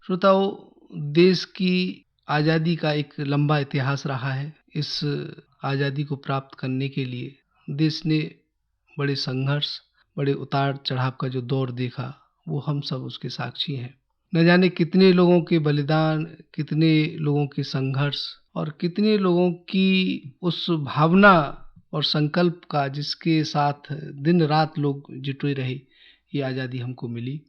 श्रोताओ, देश की आज़ादी का एक लंबा इतिहास रहा है। इस आज़ादी को प्राप्त करने के लिए देश ने बड़े संघर्ष, बड़े उतार-चढ़ाव का जो दौर देखा, वो हम सब उसके साक्षी हैं। न जाने कितने लोगों के बलिदान, कितने लोगों के संघर्ष और कितने लोगों की उस भावना और संकल्प का जिसके साथ दिन-रात लोग जुटे रहे, ये आज़ादी हमको मिली।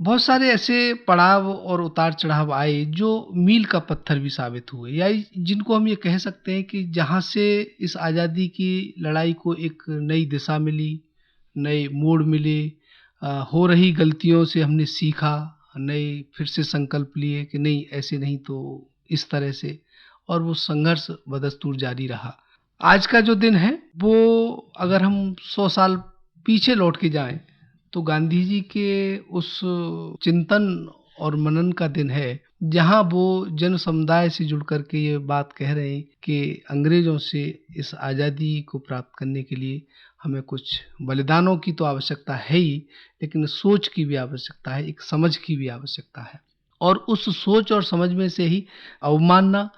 बहुत सारे ऐसे पड़ाव और उतार-चढ़ाव आए जो मील का पत्थर भी साबित हुए, या जिनको हम ये कह सकते हैं कि जहाँ से इस आज़ादी की लड़ाई को एक नई दिशा मिली, नए मोड़ मिले। हो रही गलतियों से हमने सीखा, नए फिर से संकल्प लिए कि नहीं, ऐसे नहीं तो इस तरह से, और वो संघर्ष बदस्तूर जारी रहा। आज का जो दिन है वो अगर हम 100 साल पीछे लौट के जाएं तो गांधी जी के उस चिंतन और मनन का दिन है, जहां वो जन समुदाय से जुड़ करके ये बात कह रहे हैं कि अंग्रेजों से इस आज़ादी को प्राप्त करने के लिए हमें कुछ बलिदानों की तो आवश्यकता है ही, लेकिन सोच की भी आवश्यकता है, एक समझ की भी आवश्यकता है। और उस सोच और समझ में से ही अवमानना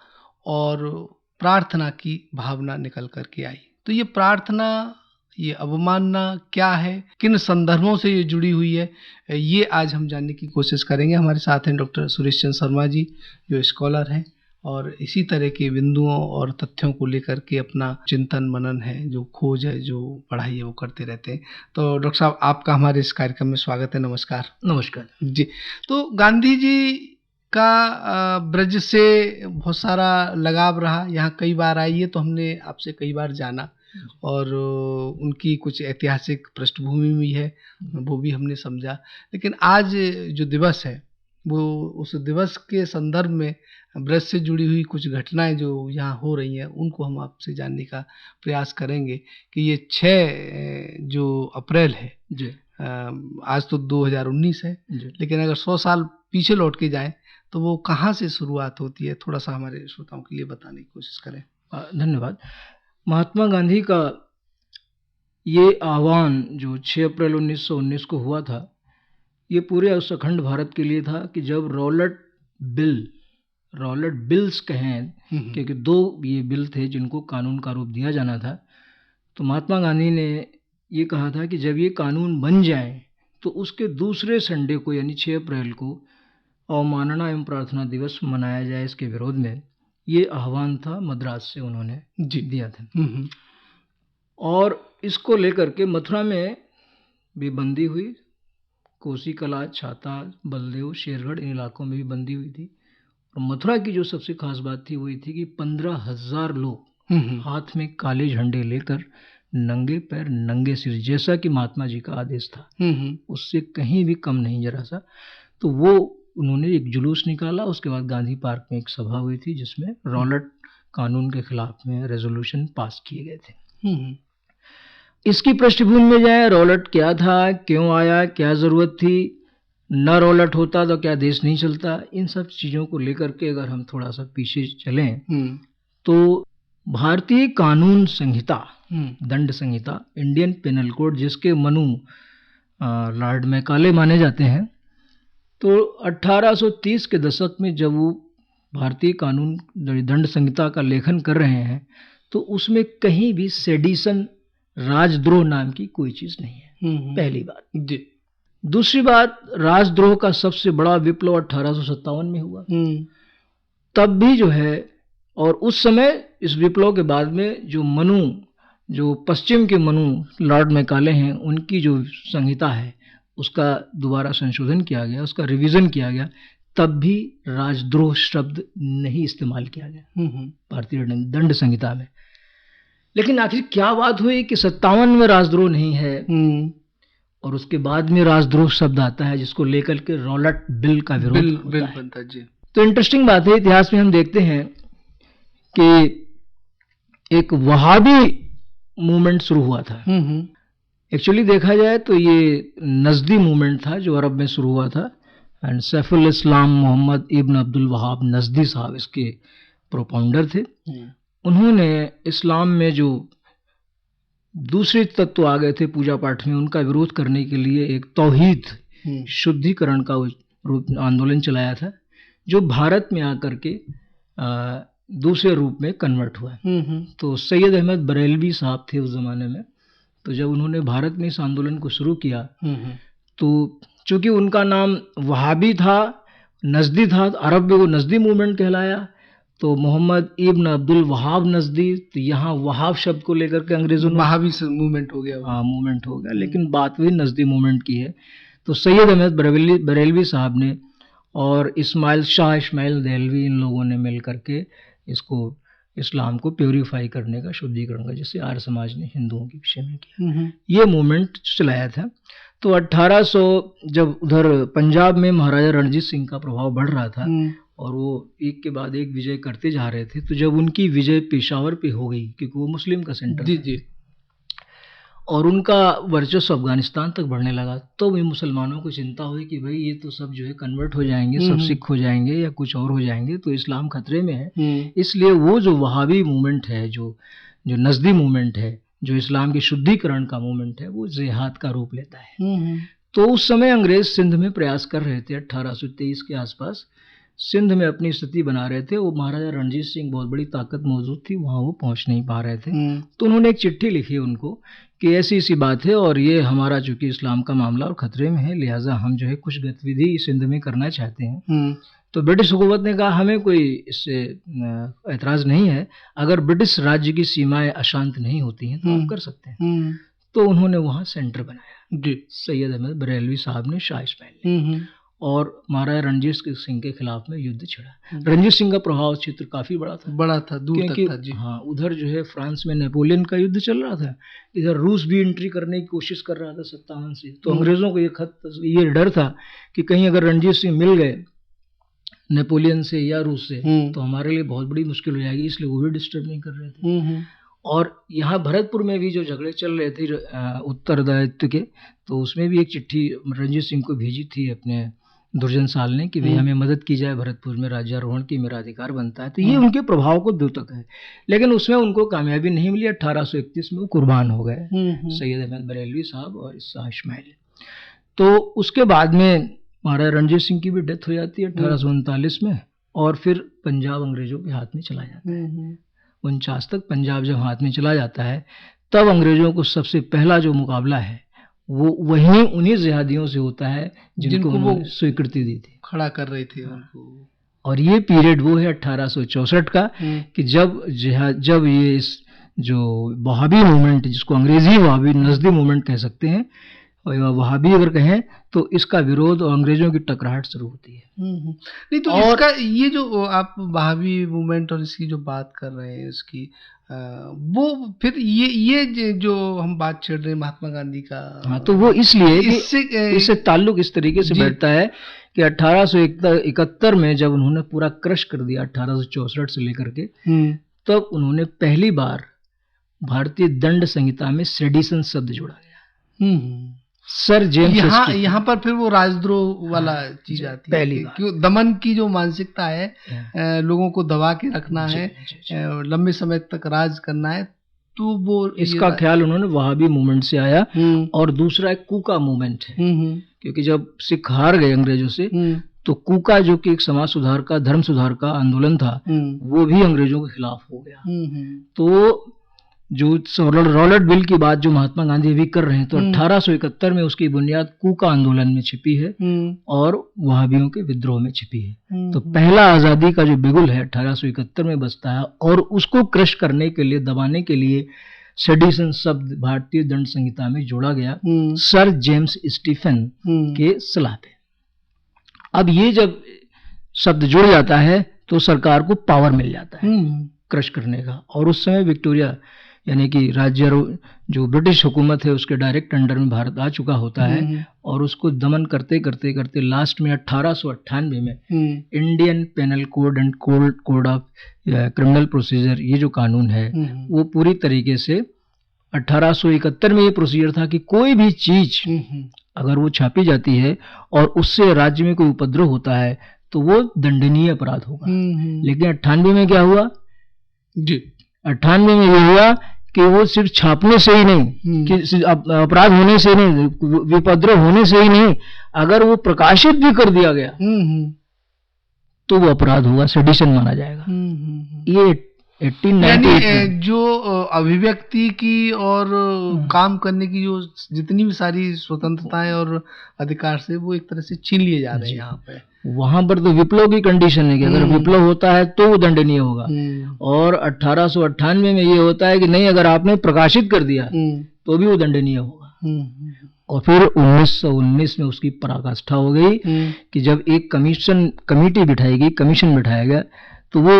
और प्रार्थना की भावना निकल करके आई। तो ये प्रार्थना, ये अवमानना क्या है, किन संदर्भों से ये जुड़ी हुई है, ये आज हम जानने की कोशिश करेंगे। हमारे साथ हैं डॉक्टर सुरेश चंद्र शर्मा जी, जो स्कॉलर हैं और इसी तरह के बिंदुओं और तथ्यों को लेकर के अपना चिंतन मनन है, जो खोज है, जो पढ़ाई है, वो करते रहते हैं। तो डॉक्टर साहब, आपका हमारे इस कार्यक्रम में स्वागत है। नमस्कार। नमस्कार जी। तो गांधी जी का ब्रज से बहुत सारा लगाव रहा, यहाँ कई बार आई है तो हमने आपसे कई बार जाना, और उनकी कुछ ऐतिहासिक पृष्ठभूमि भी है, वो भी हमने समझा। लेकिन आज जो दिवस है, वो उस दिवस के संदर्भ में ब्रज से जुड़ी हुई कुछ घटनाएं जो यहाँ हो रही हैं, उनको हम आपसे जानने का प्रयास करेंगे कि ये 6 जो अप्रैल है जी, आज तो 2019 है, लेकिन अगर 100 साल पीछे लौट के जाएं तो वो कहाँ से शुरुआत होती है, थोड़ा सा हमारे श्रोताओं के लिए बताने की कोशिश करें। धन्यवाद। महात्मा गांधी का ये आह्वान जो 6 अप्रैल 1919 को हुआ था, ये पूरे उस अखंड भारत के लिए था कि जब रॉलेट बिल्स कहें, क्योंकि 2 ये बिल थे जिनको कानून का रूप दिया जाना था। तो महात्मा गांधी ने ये कहा था कि जब ये कानून बन जाए तो उसके दूसरे संडे को, यानी 6 अप्रैल को अवमानना एवं प्रार्थना दिवस मनाया जाए इसके विरोध में। ये आह्वान था, मद्रास से उन्होंने दिया था। और इसको लेकर के मथुरा में भी बंदी हुई, कोसी कला, छाता, बलदेव, शेरगढ़, इन इलाकों में भी बंदी हुई थी। और मथुरा की जो सबसे खास बात थी वो ये थी कि 15,000 लोग हाथ में काले झंडे लेकर नंगे पैर नंगे सिर, जैसा कि महात्मा जी का आदेश था, उससे कहीं भी कम नहीं जरा सा। तो वो उन्होंने एक जुलूस निकाला। उसके बाद गांधी पार्क में एक सभा हुई थी जिसमें रॉलेट कानून के खिलाफ में रेजोल्यूशन पास किए गए थे। इसकी पृष्ठभूमि में जाए, रॉलेट क्या था, क्यों आया, क्या जरूरत थी, न रॉलेट होता तो क्या देश नहीं चलता, इन सब चीज़ों को लेकर के अगर हम थोड़ा सा पीछे चलें तो भारतीय कानून संहिता, दंड संहिता, इंडियन पेनल कोड, जिसके मनु लॉर्ड मैकाले माने जाते हैं, तो 1830 के दशक में जब वो भारतीय कानून दंड संहिता का लेखन कर रहे हैं तो उसमें कहीं भी सेडिशन, राजद्रोह नाम की कोई चीज़ नहीं है। पहली बात जी। दूसरी बात, राजद्रोह का सबसे बड़ा विप्लव 1857 में हुआ। तब भी जो है, और उस समय इस विप्लव के बाद में जो पश्चिम के मनु लॉर्ड मैकाले हैं, उनकी जो संहिता है उसका दोबारा संशोधन किया गया, उसका रिवीजन किया गया। तब भी राजद्रोह शब्द नहीं इस्तेमाल किया गया भारतीय दंड संहिता में। लेकिन आखिर क्या बात हुई कि 57 में राजद्रोह नहीं है और उसके बाद में राजद्रोह शब्द आता है, जिसको लेकर के रॉलेट बिल का विरोध बनता है। तो इंटरेस्टिंग बात है, इतिहास में हम देखते हैं कि एक वहाबी मूवमेंट शुरू हुआ था। एक्चुअली देखा जाए तो ये नजदी मूवमेंट था जो अरब में शुरू हुआ था, एंड सैफुल इस्लाम मोहम्मद इब्न अब्दुल वहाब नजदी साहब इसके प्रोपाउंडर थे। उन्होंने इस्लाम में जो दूसरे तत्व आ गए थे पूजा पाठ में, उनका विरोध करने के लिए एक तौहीद शुद्धिकरण का आंदोलन चलाया था, जो भारत में आकर के दूसरे रूप में कन्वर्ट हुआ। तो सैयद अहमद बरेलवी साहब थे उस जमाने में। तो जब उन्होंने भारत में इस आंदोलन को शुरू किया तो चूंकि उनका नाम वहाबी था, नजदी था, अरब में वो नजदी मूवमेंट कहलाया, तो मोहम्मद इब्न अब्दुल वहाब नजदी, तो यहाँ वहाब शब्द को लेकर के अंग्रेजों ने वहाबी मूवमेंट हो गया। हाँ, मूवमेंट हो गया, लेकिन बात वही नजदी मूवमेंट की है। तो सैयद अहमद बरेलवी साहब ने और शाह इस्माइल देहलवी, इन लोगों ने मिल करके इसको इस्लाम को प्योरीफाई करने का, शुद्धिकरण का, जैसे आर्य समाज ने हिंदुओं के विषय में किया, ये मूवमेंट चलाया था। तो 1800 जब उधर पंजाब में महाराजा रणजीत सिंह का प्रभाव बढ़ रहा था और वो एक के बाद एक विजय करते जा रहे थे, तो जब उनकी विजय पेशावर पे हो गई, क्योंकि वो मुस्लिम का सेंटर जी, और उनका वर्चस्व अफगानिस्तान तक बढ़ने लगा, तो भी मुसलमानों को चिंता हुई कि भाई ये तो सब जो है कन्वर्ट हो जाएंगे, सब सिख हो जाएंगे या कुछ और हो जाएंगे, तो इस्लाम खतरे में है। इसलिए वो जो वहाबी मूवमेंट है, जो नजदी मूवमेंट है, जो इस्लाम के शुद्धिकरण का मूवमेंट है, वो जिहाद का रूप लेता है। तो उस समय अंग्रेज सिंध में प्रयास कर रहे थे, 1823 के आसपास सिंध में अपनी स्थिति बना रहे थे। वो महाराजा रणजीत सिंह, बहुत बड़ी ताकत मौजूद थी, वहाँ वो पहुँच नहीं पा रहे थे। तो उन्होंने एक चिट्ठी लिखी उनको कि ऐसी ऐसी बात है और ये हमारा चूंकि इस्लाम का मामला और खतरे में है, लिहाजा हम जो है कुछ गतिविधि सिंध में करना चाहते हैं। तो ब्रिटिश हुकूमत ने कहा हमें कोई इससे एतराज़ नहीं है, अगर ब्रिटिश राज्य की सीमाएं अशांत नहीं होती हैं तो आप कर सकते हैं। तो उन्होंने वहाँ सेंटर बनाया, सैयद अहमद बरेलवी साहब ने, शाह इस्माइल ने, और महाराजा रणजीत सिंह के खिलाफ में युद्ध छिड़ा। रणजीत सिंह का प्रभाव क्षेत्र काफी बड़ा था, दूर तक था जी। हाँ, उधर जो है फ्रांस में नेपोलियन का युद्ध चल रहा था, इधर रूस भी एंट्री करने की कोशिश कर रहा था 57 से। तो अंग्रेजों को ये डर था कि कहीं अगर रणजीत सिंह मिल गए नेपोलियन से या रूस से तो हमारे लिए बहुत बड़ी मुश्किल हो जाएगी, इसलिए वो भी डिस्टर्ब नहीं कर रहे थे। और यहाँ भरतपुर में भी जो झगड़े चल रहे थे उत्तरदायित्व के, तो उसमें भी एक चिट्ठी रणजीत सिंह को भेजी थी अपने दुर्जन साल ने कि भाई हमें मदद की जाए, भरतपुर में राज्यारोहण की मेरा अधिकार बनता है। तो ये उनके प्रभाव को दूर तक है, लेकिन उसमें उनको कामयाबी नहीं मिली। 1831 में वो कुर्बान हो गए, सैयद अहमद बरेलवी साहब और शाह इस्माइल। तो उसके बाद में महाराजा रणजीत सिंह की भी डेथ हो जाती है 1839 में, और फिर पंजाब अंग्रेजों के हाथ में चला जाता है। 49 तक पंजाब जब हाथ में चला जाता है, तब अंग्रेजों को सबसे पहला जो मुकाबला है वो वहीं उन्हीं जिहादियों से होता है जिनको वो स्वीकृति दी थी, खड़ा कर रहे थे उनको। और ये पीरियड वो है 1864 का कि जब ये इस जो वहाबी मूवमेंट, जिसको अंग्रेजी वहाबी नजदी मूवमेंट कह सकते हैं, वहाबी अगर कहें तो इसका विरोध और अंग्रेजों की टकराहट शुरू होती है। नहीं तो इसका ये जो आप वहाबी मूवमेंट और इसकी जो बात कर रहे हैं इसकी, वो फिर ये जो हम बात छेड़ रहे हैं महात्मा गांधी का, हाँ, तो वो इसलिए इससे ताल्लुक इस तरीके से बैठता है कि 1871 में जब उन्होंने पूरा क्रश कर दिया 1864 से लेकर के, तब उन्होंने पहली बार भारतीय दंड संहिता में सेडिशन शब्द जोड़ा गया। सर जेम्स यहाँ पर फिर वो राजद्रोह वाला चीज आती है, पहली क्यों दमन की जो मानसिकता है, लोगों को दबा के रखना है, लंबे समय तक राज करना है, तो वो इसका ख्याल उन्होंने वहाबी मूवमेंट से आया। और दूसरा एक कूका मूवमेंट है, क्योंकि जब सिख हार गए अंग्रेजों से, तो कूका जो कि एक समाज सुधार का, धर्म सुधार का आंदोलन था, वो भी अंग्रेजों के खिलाफ हो गया। तो जो रॉलेट बिल की बात जो महात्मा गांधी अभी कर रहे हैं, तो 1871 में उसकी बुनियाद कूका आंदोलन में छिपी है और वहाबियों के विद्रोह में छिपी है। तो पहला आजादी का जो बिगुल है 1871 में बसता है, और उसको क्रश करने के लिए, दबाने के लिए सेडिशन शब्द भारतीय दंड संहिता में जोड़ा गया सर जेम्स स्टीफन के सलाह पे। अब ये जब शब्द जुड़ जाता है तो सरकार को पावर मिल जाता है क्रश करने का, और उस समय विक्टोरिया यानी कि राज्य जो ब्रिटिश हुकूमत है उसके डायरेक्ट अंडर में भारत आ चुका होता है, और उसको दमन करते करते करते लास्ट में 1898 में Indian penal code and code of criminal procedure, ये जो कानून है वो पूरी तरीके से 1871 में ये प्रोसीजर था कि कोई भी चीज अगर वो छापी जाती है और उससे राज्य में कोई उपद्रव होता है तो वो दंडनीय अपराध होगा। लेकिन 98 में क्या हुआ जी, 98 में ये हुआ कि वो सिर्फ छापने से ही नहीं, कि अपराध होने से नहीं, विपद्रव होने से ही नहीं, अगर वो प्रकाशित भी कर दिया गया तो वो अपराध होगा, सेडिशन माना जाएगा। ये 1898 यानी जो अभिव्यक्ति की और काम करने की जो जितनी भी सारी स्वतंत्रताएं और अधिकार से वो एक तरह से छीन लिए जा रहे हैं यहाँ पे। वहां पर तो विप्लव की कंडीशन है कि अगर विप्लव होता है तो वो दंडनीय होगा, और 1898 में ये होता है कि नहीं, अगर आपने प्रकाशित कर दिया तो भी वो दंडनीय होगा। और फिर 1919 में उसकी पराकाष्ठा हो गई कि जब एक कमेटी बिठाई गई, कमीशन बिठाया गया, तो वो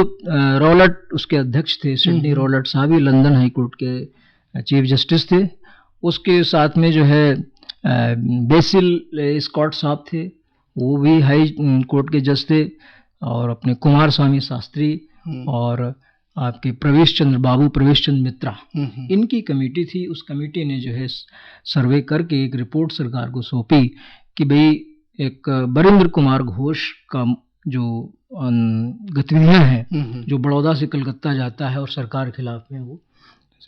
रॉलट उसके अध्यक्ष थे, सिडनी रॉलट साहब, ही लंदन हाई कोर्ट के चीफ जस्टिस थे। उसके साथ में जो है बेसिल स्कॉट साहब थे, वो भी हाई कोर्ट के जज थे, और अपने कुमार स्वामी शास्त्री और आपके प्रवेश चंद्र मित्रा, इनकी कमेटी थी। उस कमेटी ने जो है सर्वे करके एक रिपोर्ट सरकार को सौंपी कि भाई एक बरिंद्र कुमार घोष का जो गतिविधियां हैं, जो बड़ौदा से कलकत्ता जाता है और सरकार के खिलाफ में वो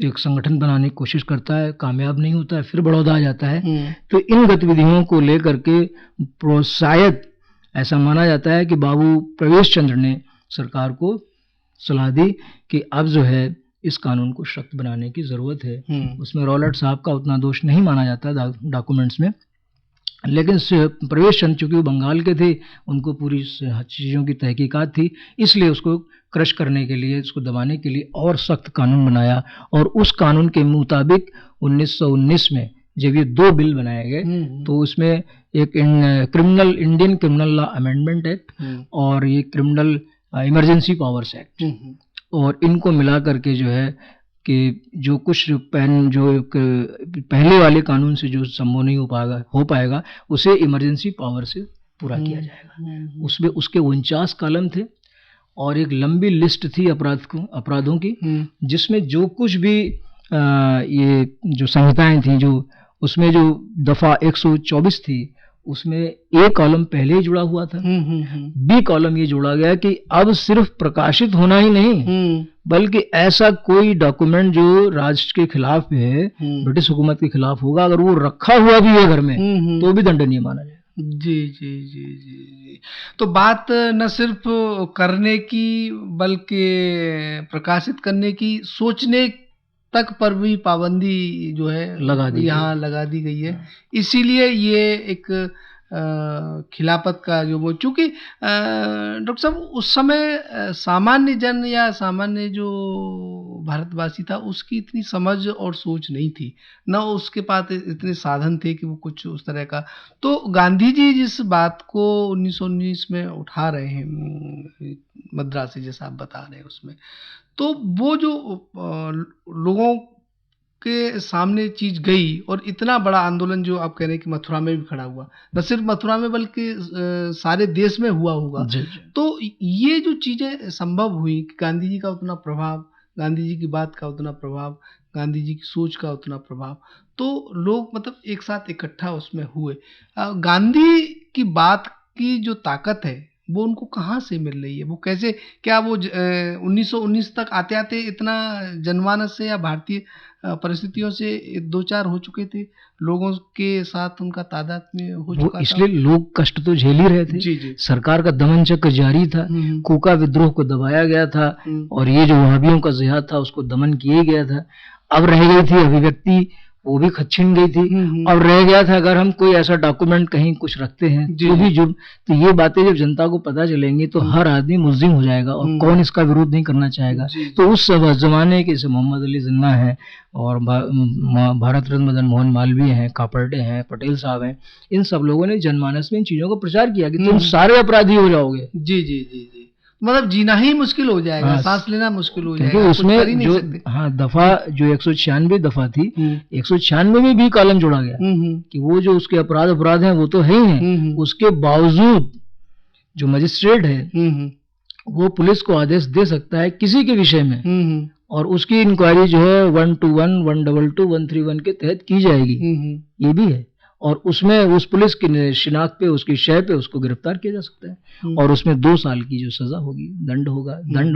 एक संगठन बनाने की कोशिश करता है, कामयाब नहीं होता है, फिर बड़ौदा आ जाता है। तो इन गतिविधियों को लेकर के शायद ऐसा माना जाता है कि बाबू प्रवेश चंद्र ने सरकार को सलाह दी कि अब जो है इस कानून को सख्त बनाने की जरूरत है। उसमें रॉलट साहब का उतना दोष नहीं माना जाता डॉक्यूमेंट्स में, लेकिन प्रवेश चंद्र चूंकि वो बंगाल के थे, उनको पूरी चीज़ों की तहकीकात थी, इसलिए उसको क्रश करने के लिए, उसको दबाने के लिए और सख्त कानून बनाया। और उस कानून के मुताबिक 1919 में जब ये 2 बिल बनाए गए, तो उसमें एक Indian criminal law amendment act और ये क्रिमिनल इमरजेंसी पावर्स एक्ट, और इनको मिला करके जो है कि जो कुछ पहले वाले कानून से जो संभव नहीं हो पाएगा उसे इमरजेंसी पावर से पूरा किया जाएगा। उसमें उसके 49 कॉलम थे और एक लंबी लिस्ट थी अपराधों की, जिसमें जो कुछ भी ये जो संहिताएं थी, जो उसमें जो दफा 124 थी, उसमें ए कॉलम पहले ही जुड़ा हुआ था। बी कॉलम ये जोड़ा गया कि अब सिर्फ प्रकाशित होना ही नहीं, बल्कि ऐसा कोई डॉक्यूमेंट जो राज्य के खिलाफ है, ब्रिटिश हुकूमत के खिलाफ होगा, अगर वो रखा हुआ भी है घर में, तो भी दंडनीय माना जाए। जी जी जी जी। तो बात न सिर्फ करने की बल्कि प्रकाशित करने की, सोचने तक पर भी पाबंदी जो है यहाँ लगा दी गई है। इसीलिए ये एक खिलाफत का जो वो, चूंकि डॉक्टर साहब उस समय सामान्य जन या सामान्य जो भारतवासी था, उसकी इतनी समझ और सोच नहीं थी, न उसके पास इतने साधन थे कि वो कुछ उस तरह का। तो गांधी जी जिस बात को 1919 में उठा रहे हैं मद्रास से, जैसा आप बता रहे हैं उसमें, तो वो जो लोगों के सामने चीज गई और इतना बड़ा आंदोलन जो आप कह रहे हैं कि मथुरा में भी खड़ा हुआ, न सिर्फ मथुरा में बल्कि सारे देश में हुआ होगा। तो ये जो चीजें संभव हुई कि गांधी जी का उतना प्रभाव, गांधी जी की बात का उतना प्रभाव, गांधी जी की सोच का उतना प्रभाव, तो लोग मतलब एक साथ इकट्ठा उसमें हुए। गांधी की बात की जो ताकत है वो उनको कहाँ से मिल रही है? वो कैसे, क्या वो 1919 तक आते आते इतना जनमानस से या भारतीय परिस्थितियों से 2-4 हो चुके थे, लोगों के साथ उनका तादाद में हो चुका था, इसलिए लोग कष्ट तो झेल ही रहे थे। जी जी। सरकार का दमन चक्र जारी था, कूका विद्रोह को दबाया गया था, और ये जो वहाबियों का जिहाद था उसको दमन किया गया था। अब रह गई थी अभिव्यक्ति, वो भी छीन गई थी। अब रह गया था अगर हम कोई ऐसा डॉक्यूमेंट कहीं कुछ रखते हैं तो भी जुर्म, तो ये बातें जब जनता को पता चलेंगी तो हर आदमी मुल्जिम हो जाएगा, और कौन इसका विरोध नहीं करना चाहेगा। तो उस जमाने के मोहम्मद अली जिन्ना है, और भारत रत्न मदन मोहन मालवीय हैं, कापड़े हैं, पटेल साहब हैं, इन सब लोगों ने जनमानस में इन चीजों का प्रचार किया कि तुम सारे अपराधी हो जाओगे। जी जी जी जी, मतलब जीना ही मुश्किल हो जाएगा, सांस लेना मुश्किल हो जाएगा, उसमें जो दफा जो 196 दफा थी, 196 में भी कॉलम जोड़ा गया कि वो जो उसके अपराध हैं वो तो है ही हैं, उसके बावजूद जो मजिस्ट्रेट है वो पुलिस को आदेश दे सकता है किसी के विषय में, और उसकी इंक्वायरी जो है 121, 122, 131 के तहत की जाएगी। ये भी है, और उसमें उस पुलिस की शिनाख्त पे, उसकी शय पे उसको गिरफ्तार किया जा सकता है, और उसमें 2 साल की जो सजा होगी, दंड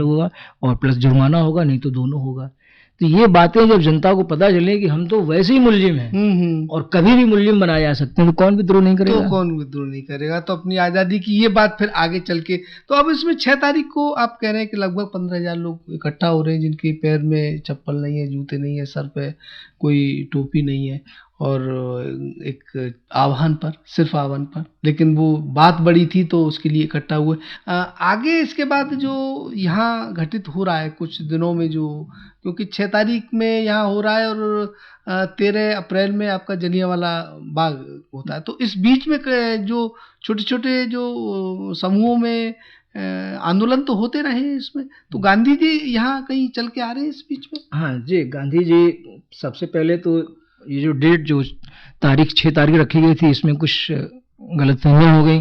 होगा और प्लस जुर्माना होगा, नहीं तो दोनों होगा। तो ये बातें जब जनता को पता चले कि हम तो वैसे ही मुल्जिम हैं और कभी भी मुल्जिम बनाए जा सकते हैं, तो कौन विद्रोह नहीं करेगा? तो कौन विद्रोह नहीं करेगा? तो अपनी आज़ादी की ये बात फिर आगे चल के, तो अब इसमें 6 तारीख को आप कह रहे हैं कि लगभग 15,000 लोग इकट्ठा हो रहे हैं, जिनके पैर में चप्पल नहीं है, जूते नहीं है, सर पे कोई टोपी नहीं है, और एक आह्वान पर, सिर्फ आह्वान पर, लेकिन वो बात बड़ी थी तो उसके लिए इकट्ठा हुए। आगे इसके बाद जो यहाँ घटित हो रहा है कुछ दिनों में, जो क्योंकि 6 तारीख में यहाँ हो रहा है और 13 अप्रैल में आपका जलियांवाला बाग होता है, तो इस बीच में जो छोटे छोटे जो समूहों में आंदोलन तो होते रहे हैं इसमें, तो गांधी जी यहाँ कहीं चल के आ रहे हैं इस बीच में? हाँ जी, गांधी जी सबसे पहले तो ये जो डेट, जो तारीख 6 तारीख रखी गई थी, इसमें कुछ गलतफहमियां हो गई।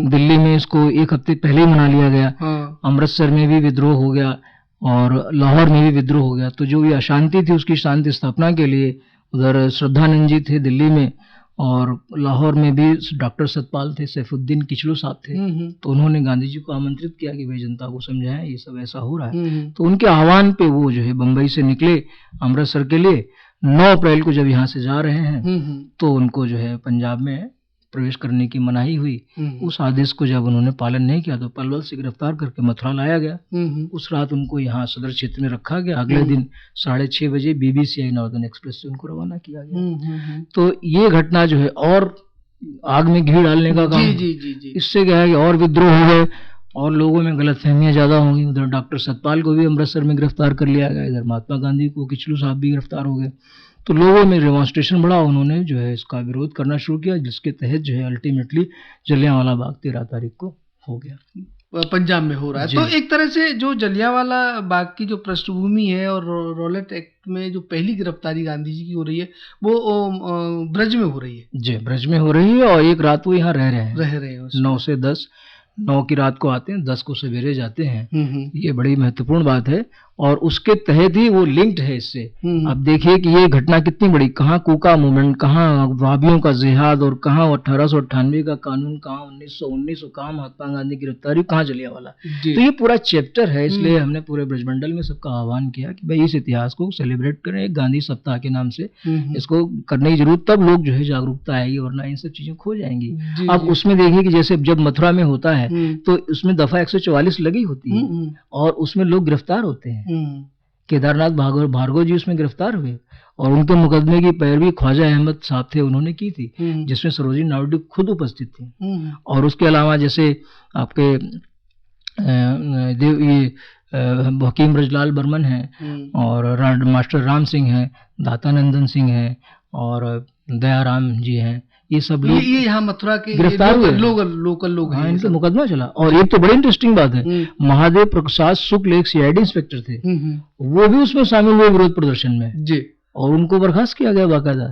दिल्ली में इसको 1 हफ्ते पहले ही मना लिया गया। अमृतसर में भी विद्रोह हो गया और लाहौर में भी विद्रोह हो गया। तो जो ये अशांति थी उसकी शांति स्थापना के लिए उधर श्रद्धानंद जी थे दिल्ली में, और लाहौर में भी डॉक्टर सतपाल थे, सैफुद्दीन किचलू साहब थे। तो उन्होंने गांधी जी को आमंत्रित किया कि भाई जनता को समझाएं ये सब ऐसा हो रहा है। तो उनके आह्वान पे वो जो है बम्बई से निकले अमृतसर के लिए। 9 अप्रैल को जब यहाँ से जा रहे हैं तो उनको जो है पंजाब में प्रवेश करने की मनाही हुई। उस आदेश को जब उन्होंने पालन नहीं किया तो पलवल से गिरफ्तार करके मथुरा लाया गया। उस रात उनको यहाँ सदर क्षेत्र में रखा गया। अगले दिन 6:30 बजे BBC नॉर्दर्न एक्सप्रेस से उनको रवाना किया गया। तो ये घटना जो है और आग में घी डालने का काम, इससे क्या है कि और विद्रोह हो गए और लोगों में गलतफहमियां ज्यादा होंगी। उधर डॉक्टर सतपाल को भी अमृतसर में गिरफ्तार कर लिया गया, इधर महात्मा गांधी को किचलू साहब भी गिरफ्तार हो गए। तो लोगों में डेमोन्स्ट्रेशन बढ़ा, उन्होंने जो है इसका विरोध करना शुरू किया, जिसके तहत जो है अल्टीमेटली जलियांवाला बाग 13 तारीख को हो गया। पंजाब में हो रहा है। तो एक तरह से जो जलियांवाला बाग की जो पृष्ठभूमि है और रॉलेट एक्ट में जो पहली गिरफ्तारी गांधी जी की हो रही है वो ब्रज में हो रही है। जी, ब्रज में हो रही है और एक रात वो यहाँ रह रहे हैं 9 से 10। 9 की रात को आते हैं, 10 को सवेरे जाते हैं। ये बड़ी महत्वपूर्ण बात है और उसके तहत ही वो लिंक्ड है इससे। अब देखिए कि ये घटना कितनी बड़ी, कहाँ कूका मूवमेंट, कहाँ वाबियों का जिहाद और कहाँ 1898 का कानून, कहाँ 1919, कहाँ महात्मा गांधी की गिरफ्तारी, कहाँ जलियांवाला। तो ये पूरा चैप्टर है, इसलिए हमने पूरे ब्रजमंडल में सबका आह्वान किया कि भाई इस इतिहास को सेलिब्रेट करें, एक गांधी सप्ताह के नाम से इसको करने की जरूरत, तब लोग जो है जागरूकता आएगी, वरना इन सब चीजें खो जाएंगी। अब उसमें देखिए कि जैसे जब मथुरा में होता है तो उसमें दफा 144 लगी होती है और उसमें लोग गिरफ्तार होते हैं। केदारनाथ भार्गव जी उसमें गिरफ्तार हुए और उनके मुकदमे की पैरवी ख्वाजा अहमद साहब थे, उन्होंने की थी, जिसमें सरोजिनी नायडू खुद उपस्थित थी। और उसके अलावा जैसे आपके हकीम ब्रजलाल बर्मन हैं और मास्टर राम सिंह हैं, दातानंदन सिंह हैं और दयाराम जी हैं, ये सब लोग ये यहाँ मथुरा के गिरफ्तार हुए, लोकल लोग हैं, इनका मुकदमा चला। और एक तो बड़ी इंटरेस्टिंग बात है, महादेव प्रसाद शुक्ल एक CID इंस्पेक्टर थे, वो भी उसमें शामिल हुए विरोध प्रदर्शन में जी, और उनको बर्खास्त किया गया बाकायदा।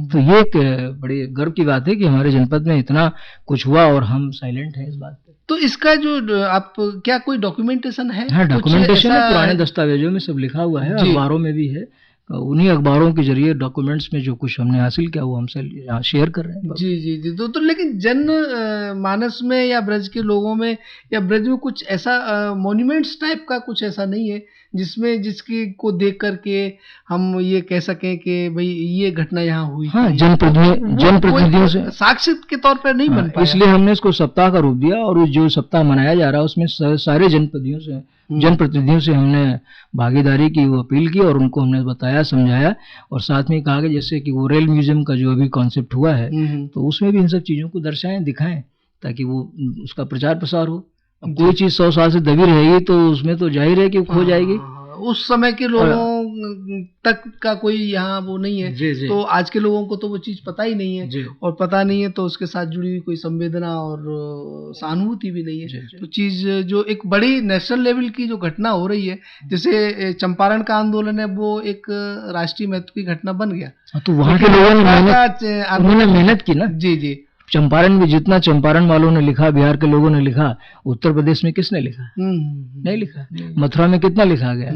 तो ये एक बड़ी गर्व की बात है कि हमारे जनपद में इतना कुछ हुआ और हम साइलेंट हैं इस बात पे। तो इसका जो आप क्या कोई डॉक्यूमेंटेशन है? हाँ, डॉक्यूमेंटेशन है, पुराने दस्तावेजों में सब लिखा हुआ है, अखबारों में भी है। उन्हीं अखबारों के जरिए डॉक्यूमेंट्स में जो कुछ हमने हासिल किया वो हमसे यहाँ शेयर कर रहे हैं। जी। तो लेकिन जन मानस में या ब्रज के लोगों में या ब्रज में कुछ ऐसा मॉन्यूमेंट्स टाइप का कुछ ऐसा नहीं है जिसकी को देख करके हम ये कह सकें कि भाई ये घटना यहाँ हुई। हाँ, जनप्रतिनिधियों से साक्ष्य के तौर पर नहीं बन पाया, इसलिए हमने इसको सप्ताह का रूप दिया। और जो सप्ताह मनाया जा रहा है उसमें सारे जनप्रतिनिधियों से हमने भागीदारी की, वो अपील की और उनको हमने बताया, समझाया और साथ में कहा कि जैसे कि वो रेल म्यूजियम का जो अभी कॉन्सेप्ट हुआ है तो उसमें भी इन सब चीजों को दर्शाएं, दिखाएं, ताकि वो उसका प्रचार प्रसार हो। अब कोई चीज 100 साल से दबी रहेगी तो उसमें तो जाहिर है कि खो जाएगी। उस समय के लोगों तक का कोई यहाँ वो नहीं है जी। तो आज के लोगों को तो वो चीज पता ही नहीं है और पता नहीं है तो उसके साथ जुड़ी हुई कोई संवेदना और सहानुभूति भी नहीं है। तो चीज जो एक बड़ी नेशनल लेवल की जो घटना हो रही है, जैसे चंपारण का आंदोलन है, वो एक राष्ट्रीय महत्व की घटना बन गया। तो वहाँ के लोगों ने मेहनत की ना। जी। चंपारण में जितना चंपारण वालों ने लिखा, बिहार के लोगों ने लिखा, उत्तर प्रदेश में किसने लिखा? नहीं लिखा। मथुरा में कितना लिखा गया?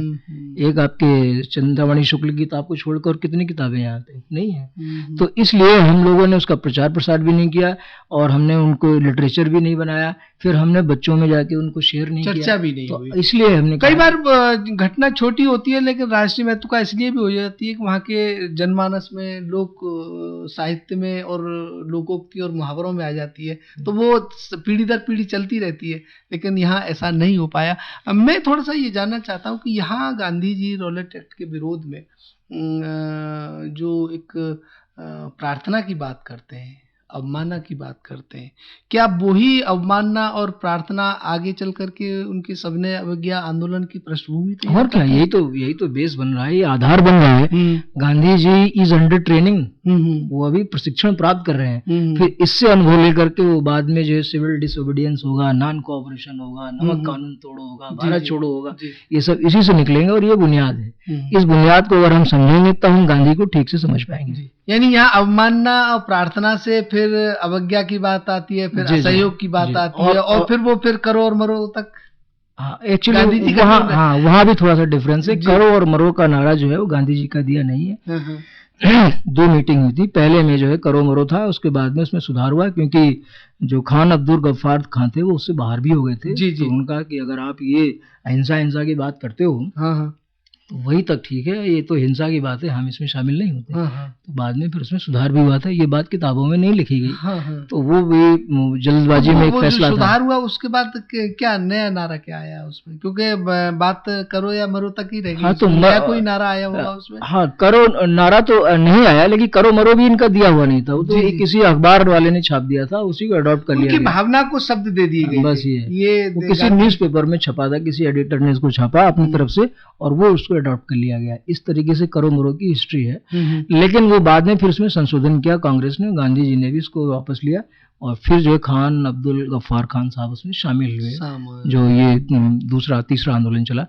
एक आपके चिंतामणि शुक्ल की किताब को छोड़कर कितनी किताबें यहाँ पे नहीं है। तो इसलिए हम लोगों ने उसका प्रचार प्रसार भी नहीं किया और हमने उनको लिटरेचर भी नहीं बनाया, फिर हमने बच्चों में जाके उनको शेयर नहीं किया, चर्चा भी नहीं तो हुई। इसलिए हमने कई बार घटना छोटी होती है लेकिन राष्ट्रीय महत्व का इसलिए भी हो जाती है कि वहाँ के जनमानस में, लोक साहित्य में और लोकोक्ति और मुहावरों में आ जाती है, तो वो पीढ़ी दर पीढ़ी चलती रहती है। लेकिन यहाँ ऐसा नहीं हो पाया। मैं थोड़ा सा ये जानना चाहता हूँ कि यहाँ गांधी जी रॉलेट एक्ट के विरोध में जो एक प्रार्थना की बात करते हैं, अवमानना की बात करते हैं, क्या वही अवमानना और प्रार्थना आगे चल करके उनके सविनय अवज्ञा आंदोलन की पृष्ठभूमि थी? और क्या, यही तो बेस बन रहा है, ये आधार बन रहा है। Gandhi ji is under training, वो अभी प्रशिक्षण प्राप्त कर रहे हैं। फिर इससे अनुभव लेकर के वो बाद में जो है सिविल डिसोबीडियंस होगा, नॉन कोऑपरेशन होगा, नमक कानून तोड़ो होगा, भारत छोड़ो होगा, ये सब इसी से निकलेंगे और ये बुनियाद है। इस बुनियाद को अगर हम समझेंगे तब हम गांधी को ठीक से समझ पाएंगे। यानी यहाँ अवमानना और प्रार्थना से फिर अवज्ञा की बात आती है, फिर असहयोग की बात आती है, और फिर करो और मरो तक। एक्चुअली वहाँ भी थोड़ा सा डिफरेंस है। करो और मरो का नारा जो है वो गांधी जी का दिया नहीं है। दो मीटिंग हुई थी, पहले में जो है करो मरो था, उसके बाद में उसमें सुधार हुआ क्योंकि जो खान अब्दुल गफ्फार खान थे वो उससे बाहर भी हो गए थे। तो उनका कि अगर आप ये अहिंसा की बात करते हो तो वही तक ठीक है, ये तो हिंसा की बात है, हम इसमें शामिल नहीं होते। तो बाद में फिर उसमें सुधार भी हुआ था, ये बात किताबों में नहीं लिखी गई। तो वो भी जल्दबाजी में एक फैसला था। सुधार हुआ उसके बाद क्या नया नारा क्या आया उसमें? क्योंकि बात करो या मरो तक ही रहेगी। तो नया कोई नारा आया होगा उसमें? हाँ, करो नारा तो नहीं आया, लेकिन करो मरो भी इनका दिया हुआ नहीं था, वो तो किसी अखबार वाले ने छाप दिया था, उसी को अडॉप्ट कर लिया। भावना को शब्द दे दिए गए, बस ये किसी न्यूज़पेपर में छपा था, किसी एडिटर ने इसको छापा अपनी तरफ से और वो उसको अडॉप्ट कर लिया गया। इस तरीके से करो मरो की हिस्ट्री है। लेकिन वो बाद में फिर उसमें संशोधन किया कांग्रेस ने, गांधी जी ने भी इसको वापस लिया और फिर जो है खान अब्दुल गफ्फार खान साहब उसमें शामिल हुए, जो ये दूसरा तीसरा आंदोलन चला।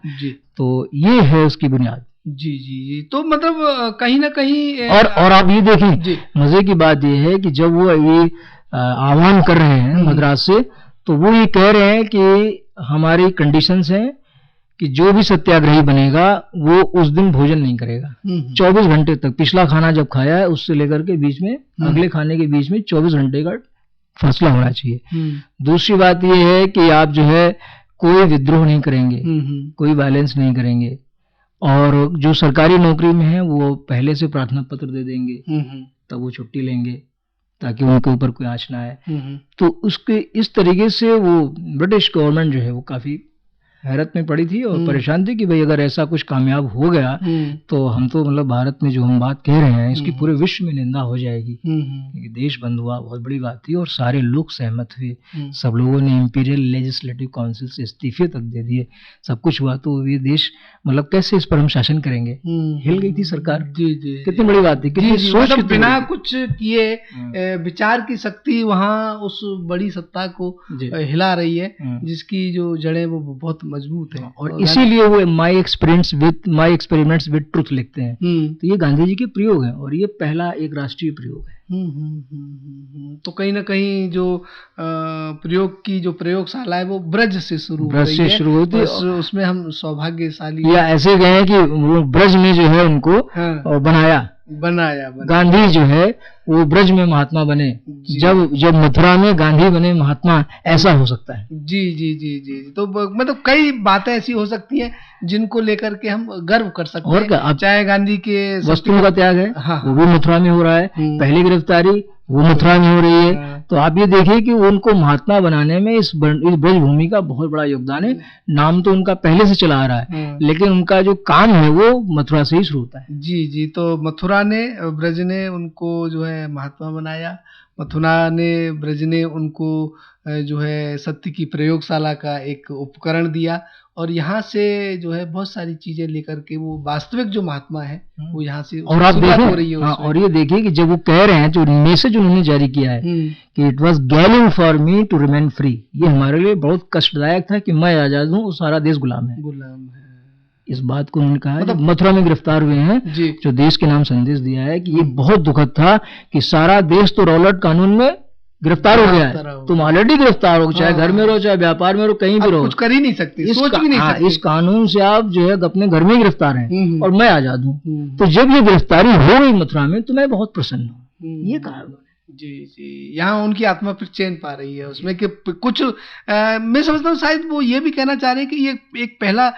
तो ये है उसकी बुनियाद। जी। तो मतलब कहीं ना कहीं और आप ये देखें, मजे की बात ये है कि जब वो ये आह्वान कर रहे हैं मद्रास से, तो वो ये कह रहे हैं कि हमारी कंडीशंस हैं कि जो भी सत्याग्रही बनेगा वो उस दिन भोजन नहीं करेगा 24 घंटे तक। पिछला खाना जब खाया है उससे लेकर के बीच में अगले खाने के बीच में 24 घंटे का फासला होना चाहिए। दूसरी बात ये है कि आप जो है कोई विद्रोह नहीं करेंगे, कोई वायलेंस नहीं करेंगे, और जो सरकारी नौकरी में है वो पहले से प्रार्थना पत्र दे देंगे, तब वो छुट्टी लेंगे ताकि उनके ऊपर कोई आँच ना आए। तो उसके इस तरीके से वो ब्रिटिश गवर्नमेंट जो है वो काफी हैरत में पड़ी थी और परेशान थी कि भाई अगर ऐसा कुछ कामयाब हो गया तो हम तो मतलब भारत में जो हम बात कह रहे हैं इसकी पूरे विश्व में निंदा हो जाएगी। देश बंद हुआ, बहुत बड़ी बात थी और सारे लोग सहमत हुए, सब लोगों ने इंपीरियल लेजिस्लेटिव काउंसिल से इस्तीफे तक दे दिए, सब कुछ हुआ। तो ये देश मतलब कैसे इस पर हम शासन करेंगे, हिल गई थी सरकार। कितनी बड़ी बात थी, कितनी सोच, बिना कुछ किए विचार की शक्ति वहाँ उस बड़ी सत्ता को हिला रही है, जिसकी जो जड़ें वो बहुत मजबूत है। और इसीलिए वो माई एक्सपेरिमेंट्स विद ट्रुथ लिखते हैं। तो ये गांधी जी के प्रयोग है और ये पहला एक राष्ट्रीय प्रयोग है। तो कहीं ना कहीं जो प्रयोग की जो प्रयोगशाला है वो ब्रज से शुरू होती है। उसमें हम सौभाग्यशाली, या ऐसे कहें कि वो ब्रज में जो है उनको बनाया गांधी जो है वो ब्रज में महात्मा बने। जब मथुरा में गांधी बने महात्मा, ऐसा हो सकता है। जी। तो मतलब कई बातें ऐसी हो सकती हैं जिनको लेकर के हम गर्व कर सकते हैं। और क्या, अब चाहे गांधी के वस्तुओं का त्याग है, वो भी मथुरा में हो रहा है, पहली गिरफ्तारी वो मथुरा में हो रही है। तो आप ये देखिए कि उनको महात्मा बनाने में इस ब्रज भूमि का बहुत बड़ा योगदान है। नाम तो उनका पहले से चला आ रहा है, लेकिन उनका जो काम है वो मथुरा से ही शुरू होता है। जी। तो मथुरा ने, ब्रज ने उनको जो है महात्मा बनाया, मथुरा ने, ब्रज ने उनको जो है सत्य की प्रयोगशाला का एक उपकरण दिया और यहाँ से जो है बहुत सारी चीजें लेकर के वो वास्तविक जो महात्मा है वो यहाँ से और आप देखिए। और ये देखिए कि जब वो कह रहे हैं, जो मैसेज उन्होंने जारी किया है कि it was galling for me to remain free, ये हमारे लिए बहुत कष्टदायक था कि मैं आजाद हूँ और सारा देश गुलाम है। इस बात को उन्होंने कहा, मतलब मथुरा में गिरफ्तार हुए हैं, जो देश के नाम संदेश दिया है कि ये बहुत दुखद था कि सारा देश तो रॉलेट कानून में गिरफ्तार हो गया है, तुम ऑलरेडी गिरफ्तार हो, चाहे घर में रहो, चाहे व्यापार में रहो, कहीं भी रहो, कुछ कर ही नहीं सकते, सोच भी नहीं सकते। इस कानून से आप जो है अपने घर में गिरफ्तार हैं और मैं आजाद हूँ। तो जब ये गिरफ्तारी हो गई मथुरा में तो मैं बहुत प्रसन्न हूँ, ये कहा। जी जी, यहाँ उनकी आत्मा फिर चैन पा रही है उसमें कि कुछ मैं समझता हूँ शायद वो ये भी कहना चाह रहे हैं कि ये एक पहला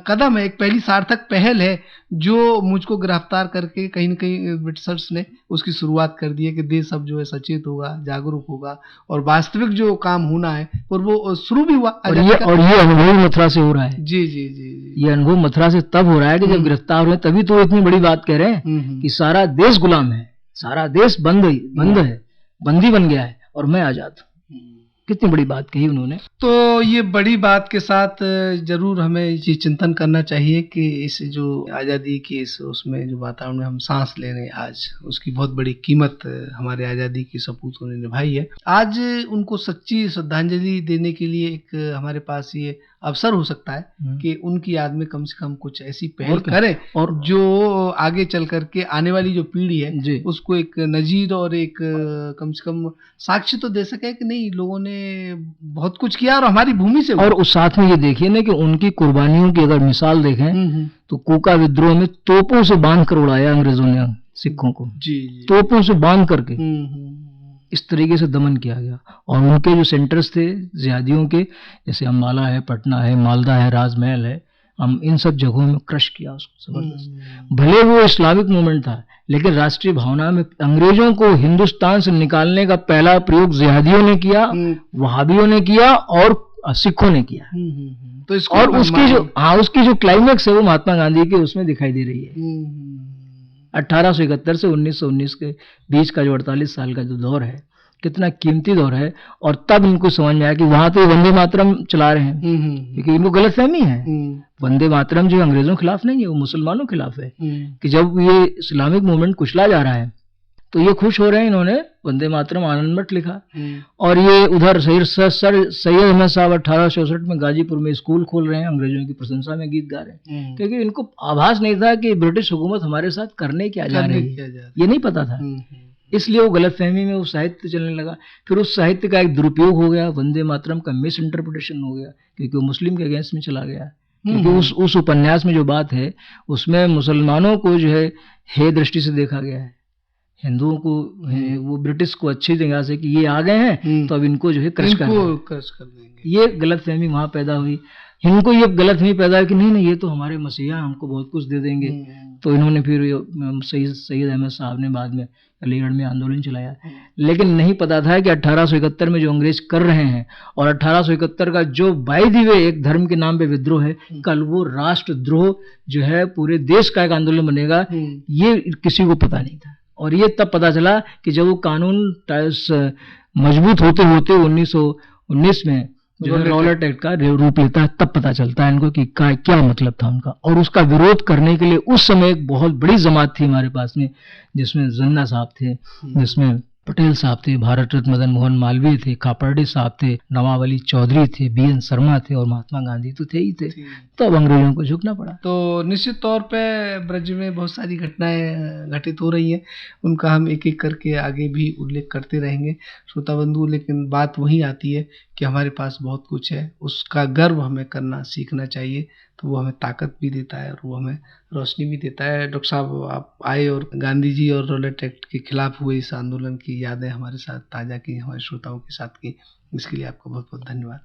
कदम है, एक पहली सार्थक पहल है जो मुझको गिरफ्तार करके कहीं न कहीं ब्रिटिशर्स ने उसकी शुरुआत कर दी है कि देश अब जो है सचेत होगा, जागरूक होगा और वास्तविक जो काम होना है और वो शुरू भी हुआ। और ये अनुभव मथुरा से हो रहा है। जी जी जी, ये अनुभव मथुरा से तब हो रहा है कि जब गिरफ्तार हुए, तभी तो इतनी बड़ी बात कह रहे हैं कि सारा देश गुलाम है, सारा देश बंद है, बंदी बन गया है और मैं आजाद। कितनी बड़ी बात कही उन्होंने। तो ये बड़ी बात के साथ जरूर हमें ये चिंतन करना चाहिए कि इस जो आज़ादी की इस उसमें जो वातावरण में हम सांस ले रहे हैं आज, उसकी बहुत बड़ी कीमत हमारे आज़ादी के सपूतों ने निभाई है। आज उनको सच्ची श्रद्धांजलि देने के लिए एक हमारे पास ये अवसर हो सकता है कि उनकी याद में कम से कम कुछ ऐसी पहल करें और जो आगे चल करके आने वाली जो पीढ़ी है उसको एक नजीर और एक कम से कम साक्ष्य तो दे सके कि नहीं, लोगों ने बहुत कुछ किया और हमारी भूमि से। और उस साथ में ये देखिए ना कि उनकी कुर्बानियों की अगर मिसाल देखें तो कूका विद्रोह में तोपों से बांध कर उड़ाया अंग्रेजों ने सिखों को। जी, तोपों से बांध करके इस तरीके से दमन किया गया। और उनके जो सेंटर्स थे जिहादियों के, जैसे अम्बाला है, पटना है, मालदा है, राजमहल है, हम इन सब जगहों में क्रश किया उसको जबरदस्त। भले वो इस्लामिक मूवमेंट था लेकिन राष्ट्रीय भावना में अंग्रेजों को हिंदुस्तान से निकालने का पहला प्रयोग जिहादियों ने किया, वहाबियों ने किया और सिखों ने किया। तो इसको और उसकी जो क्लाइमेक्स है वो महात्मा गांधी के उसमें दिखाई दे रही है। 1871 से 1919 के बीच का जो 48 साल का जो दौर है, कितना कीमती दौर है। और तब इनको समझ में आया कि वहां तो वंदे मातरम चला रहे हैं, क्योंकि इनको गलतफहमी है वंदे मातरम जो अंग्रेजों के खिलाफ नहीं है, वो मुसलमानों के खिलाफ है। कि जब ये इस्लामिक मूवमेंट कुचला जा रहा है तो ये खुश हो रहे हैं, इन्होंने वंदे मातरम आनंद मठ लिखा। और ये उधर सैयद अहमद साहब 1864 में गाजीपुर में स्कूल खोल रहे हैं, अंग्रेजों की प्रशंसा में गीत गा रहे हैं। क्योंकि इनको आभास नहीं था कि ब्रिटिश हुकूमत हमारे साथ करने क्या जा रही है, ये नहीं पता था। इसलिए वो गलतफहमी में वो साहित्य चलने लगा। फिर उस साहित्य का एक दुरुपयोग हो गया, वंदे मातरम का मिस इंटरप्रिटेशन हो गया, क्योंकि वो मुस्लिम के अगेंस्ट में चला गया। क्योंकि उस उपन्यास में जो बात है उसमें मुसलमानों को जो है हे दृष्टि से देखा गया है, हिंदुओं को वो ब्रिटिश को अच्छी जगह से कि ये आ गए हैं तो अब इनको जो है क्रश कर देंगे। ये गलतफहमी वहां पैदा हुई। इनको ये गलतफहमी पैदा हुई कि नहीं ये तो हमारे मसीहा हमको बहुत कुछ दे देंगे। तो इन्होंने फिर सैयद अहमद साहब ने बाद में अलीगढ़ में आंदोलन चलाया। लेकिन नहीं पता था कि 1871 में जो अंग्रेज कर रहे हैं और 1871 का जो बाय द वे एक धर्म के नाम पे विद्रोह है, कल वो राष्ट्रद्रोह जो है पूरे देश का एक आंदोलन बनेगा, ये किसी को पता नहीं था। और ये तब पता चला कि जब वो कानून मजबूत होते होते 1919 में जो है रॉलेट एक्ट का रूप लेता है, तब पता चलता है इनको कि क्या मतलब था उनका। और उसका विरोध करने के लिए उस समय एक बहुत बड़ी जमात थी हमारे पास में, जिसमें जिन्ना साहब थे, जिसमें पटेल साहब थे, भारत रत्न मदन मोहन मालवीय थे, खापर्डे साहब थे, नवाब अली चौधरी थे, BN शर्मा थे और महात्मा गांधी तो थे ही थे। तो अब अंग्रेजों को झुकना पड़ा। तो निश्चित तौर पे ब्रज में बहुत सारी घटनाएं घटित हो रही हैं, उनका हम एक एक करके आगे भी उल्लेख करते रहेंगे श्रोता बंधु। लेकिन बात वही आती है कि हमारे पास बहुत कुछ है, उसका गर्व हमें करना सीखना चाहिए। तो वो हमें ताकत भी देता है और वो हमें रोशनी भी देता है। डॉक्टर साहब आप आए और गांधी जी और रॉलेट एक्ट के खिलाफ हुए इस आंदोलन की यादें हमारे साथ ताज़ा की, हमारे श्रोताओं के साथ की, इसके लिए आपका बहुत बहुत धन्यवाद।